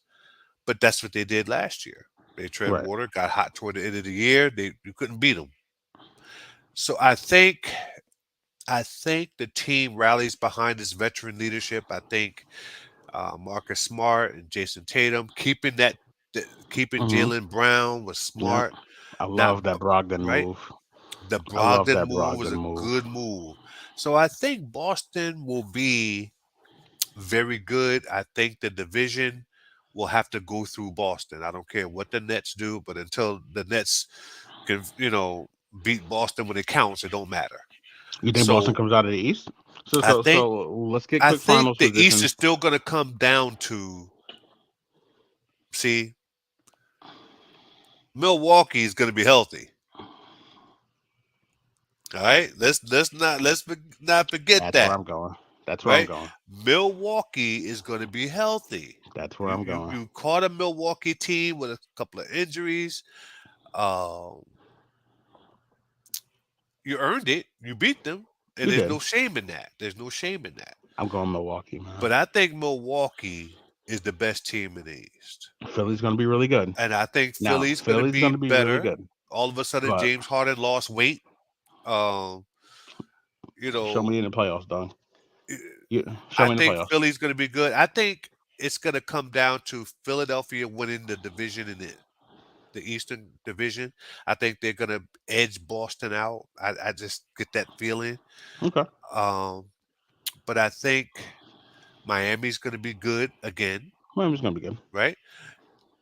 But that's what they did last year. They tread Right. water, got hot toward the end of the year. You couldn't beat them. So I think the team rallies behind this veteran leadership. I think Marcus Smart and Jason Tatum keeping Mm-hmm. Jalen Brown was Yep. smart. I Not love that Brogdon right. move. The I love Brogdon that move Brogdon was a move. good move. So I think Boston will be very good. I think the division will have to go through Boston. I don't care what the Nets do, but until the Nets can, beat Boston when it counts, it don't matter. You think Boston So comes out of the East? So I so think so let's get I quick think finals the East is positions. still going to come down to see Milwaukee is going to be healthy. All right, let's not forget That's where that. I'm going. That's where I'm Right, going. Milwaukee is going to be healthy. That's where You I'm you going. you caught a Milwaukee team with a couple of injuries. Um, you earned it. You beat them, and We there's did. no shame in that. There's no shame in that. I'm going Milwaukee, man. But I think Milwaukee is the best team in the East, Philly's going to be really good. and I think Now, Philly's going to Philly's be going to be really better. good. All of a sudden, But James Harden lost weight. Um, you show me know, in the playoffs, dog. eh, Show I me in the think playoffs. Philly's going to be good. I think it's going to come down to Philadelphia winning the division in the Eastern Division. I think they're going to edge Boston out. I just get that feeling. Okay. Um, but I think Miami's going to be good again, Miami's going to be good. right?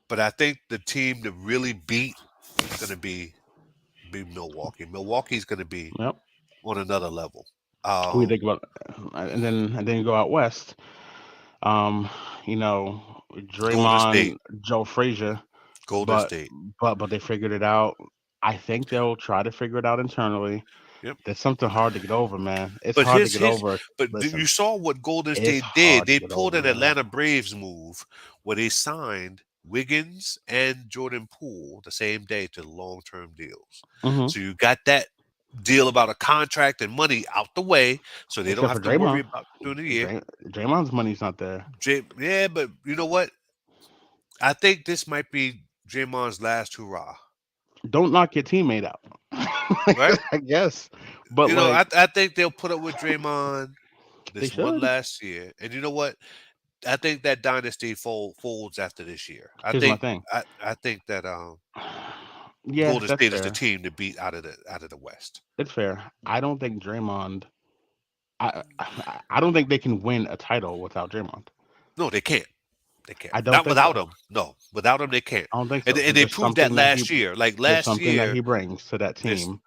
But I think the team to really beat is going to be Milwaukee. Milwaukee's going to be Yep. on another level. Who you Um, think about? And then you go out west. Um, you know, Golden Draymond, State, Joe Frazier, Golden but State. but they figured it out. I think they'll try to figure it out internally. Yep. There's something hard to get over, man. It's But hard to his get his over. you Listen, saw what Golden it's State did. hard to They get pulled over, an man. Atlanta Braves move where they signed Wiggins and Jordan Poole the same day to long-term deals. Hmm. So you got that deal about a contract and money out the way, so they don't Except for have to worry Draymond. about during the year. Draymond's money's not there. Yeah, but you know what? I think this might be Draymond's last hurrah, Don't knock your teammate out. right? I guess, but like I think they'll put up with Draymond they this one should. last year, and you know what? I think that dynasty folds after this year. I Here's my think thing. I think that Yeah, Golden that's State is the fair. team to beat out of the West. That's fair. I don't think Draymond. I don't think they can win a title without Draymond. No, they can't. They can't. I don't Not think without so. him. No, without him they can't. I don't think And, so and because they proved that last year. Like there's last something that year, he brings to that this team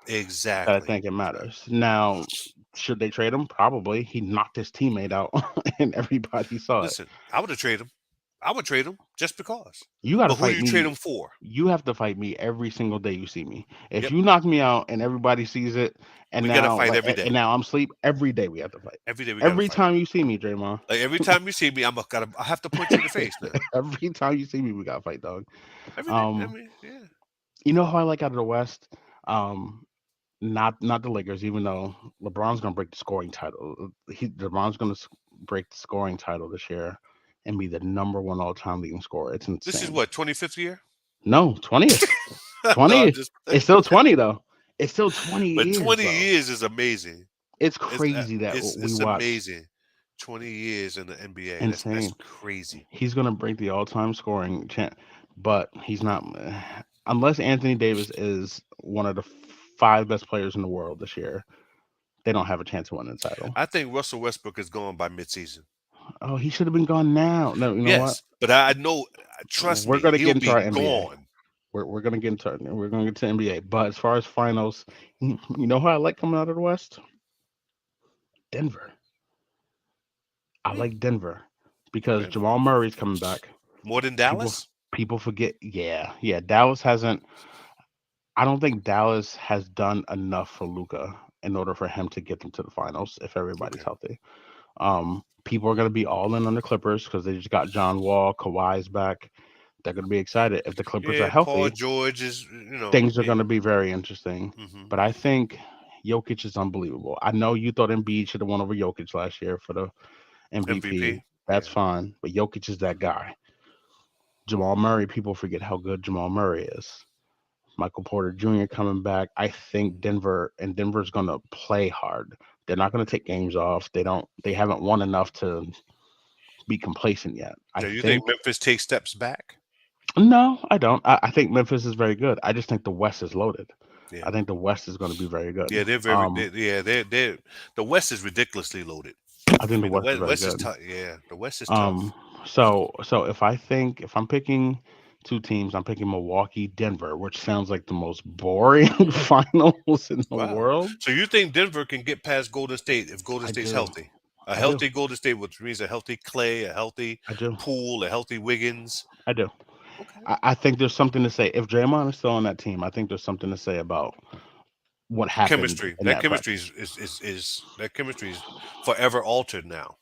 that I exactly. think it matters. Now, should they trade him? Probably. He knocked his teammate out, and everybody saw it. Listen, I would have traded him. I would trade him just because. You got to But who do fight you trade me. him for? You have to fight me every single day you see me. If Yep. you knock me out and everybody sees it, and We gotta now fight like every and day. now I'm asleep, every day we have to fight. Every day we gotta Every fight. time you see me, Draymond. Like every time you see me, I have to punch you in the face now. Every time you see me, we got to fight, dog. Every day. I Um, mean, yeah. you know how I like out of the West? Um, not the Lakers, even though LeBron's gonna break the scoring title. LeBron's gonna break the scoring title this year and be the number one all time leading scorer. It's This is insane. what, 25th year? No, 20th. No, I'm 20th. just It's still 20 though. It's still 20 but years 20 though. years is amazing. It's It's crazy that it's we it's watched amazing. 20 years in the NBA. That's Insane. crazy. He's gonna break the all-time scoring but he's not unless Anthony Davis is one of the five best players in the world this year. They don't have a chance to win the title. I think Russell Westbrook is gone by midseason. Oh, he should have been gone now. No, you know what? Yes, but I know. Trust We're me, gonna he'll get into be our NBA. gone. We're gonna get into we're gonna get to NBA. But as far as finals, you know who I like coming out of the West? Denver. I Hmm, like Denver because okay, Jamal Murray's coming back. more than People Dallas. people forget. Yeah, yeah. Dallas hasn't. I don't think Dallas has done enough for Luca in order for him to get them to the finals if everybody's Okay, healthy. People are gonna be all in on the Clippers because they just got John Wall, Kawhi's back. They're gonna be excited. If the Clippers are yeah, Paul healthy, George is things are yeah. gonna be very interesting. Hmm. But I think Jokic is unbelievable. I know you thought Embiid should have won over Jokic last year for the MVP. MVP. That's Yeah, fine, but Jokic is that guy. Jamal Murray, people forget how good Jamal Murray is. Michael Porter Jr. coming back. I think Denver's going to play hard. They're not going to take games off. They haven't won enough to be complacent yet. I do you think think Memphis takes steps back? no, I don't. I think Memphis is very good. I just think the West is loaded. Yeah, I think the West is going to be very good. yeah, they're very. Yeah, they're. The West is ridiculously loaded. I I think the mean, the West is West, very West is good. tough. Yeah, the West is tough. Um, so if I'm picking two teams, I'm picking Milwaukee, Denver, which sounds like the most boring finals in the Wow. world. So you think Denver can get past Golden State if Golden I State's do. healthy? A I do. healthy Golden State, which means a healthy Clay, a healthy I do. Poole, a healthy Wiggins. I do. Okay. I think there's something to say. If Draymond is still on that team, I think there's something to say about what happened Chemistry. in That that chemistry practice. is that chemistry is forever altered now.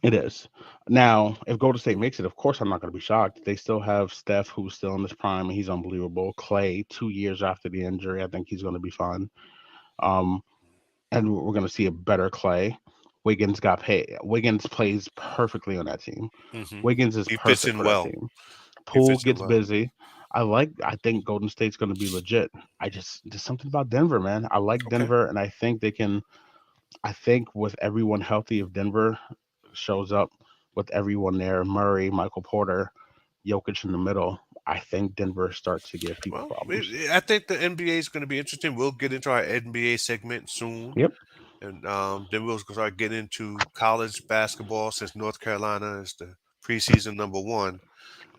It is. Now, if Golden State makes it, of course I'm not going to be shocked. They still have Steph, who's still in his prime, and he's unbelievable. Clay, 2 years after the injury, I think he's going to be fine. Um, and we're going to see a better Clay. Wiggins got paid. Wiggins plays perfectly on that team. Hmm. Wiggins is He fits perfect in for that well. team. He Poole fits in gets well. busy. I think Golden State's going to be legit. I just there's something about Denver, man. I like Okay. Denver, and I think they can. I think with everyone healthy, if Denver shows up with everyone there, Murray, Michael Porter, Jokic in the middle, I think Denver starts to give people Well, problems. I think the NBA is going to be interesting. We'll get into our NBA segment soon. Yep, And then we'll start getting into college basketball since North Carolina is the preseason number one.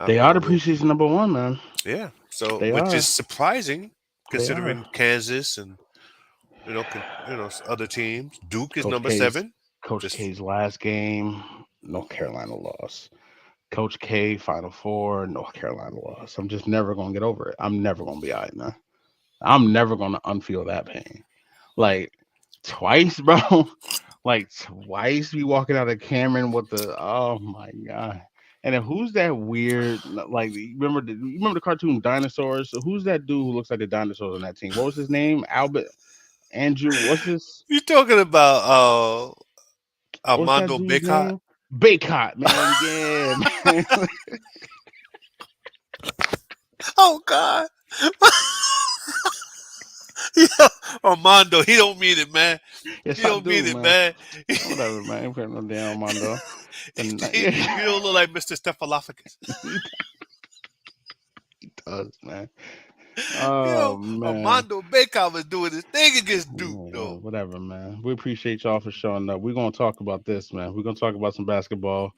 they You are know, the preseason number one, man. yeah. So, They which is are. surprising They are. considering Kansas and other teams. Duke is Coach number K's seven. Coach Just K's last game, North Carolina lost. Coach K Final Four, North Carolina lost. I'm just never gonna get over it. I'm never gonna be all right, man. I'm never gonna unfeel that pain. Like twice, bro. Like twice we walking out of Cameron with the oh my god. And then who's that weird like you remember the cartoon dinosaurs? So who's that dude who looks like the dinosaurs on that team? What was his name? Albert Andrew. you talking about What's that Armando dude's Bacot? name? Baycott, man. Yeah, man. Oh God. Yeah, Armando, he don't mean it, man. Yes, He I don't mean do, it, man. man. Whatever, man. Ain't putting no damn Mondo. He- you don't look like Mr. Stephalophagus. He does, man. You Oh know, man. Armando Bacot was doing his thing against Duke, Yeah, though. whatever, man. We appreciate y'all for showing up. We're gonna talk about this, man. We're gonna talk about some basketball.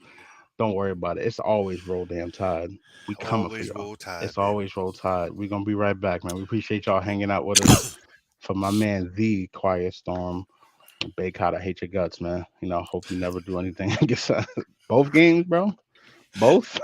Don't worry about it. It's always roll damn tide. We coming for Always y'all. roll tide, It's baby. always roll tide. We're gonna be right back, man. We appreciate y'all hanging out with us. For my man, the Quiet Storm, Baycott, I hate your guts, man. Hope you never do anything against us. Both games, bro. Both.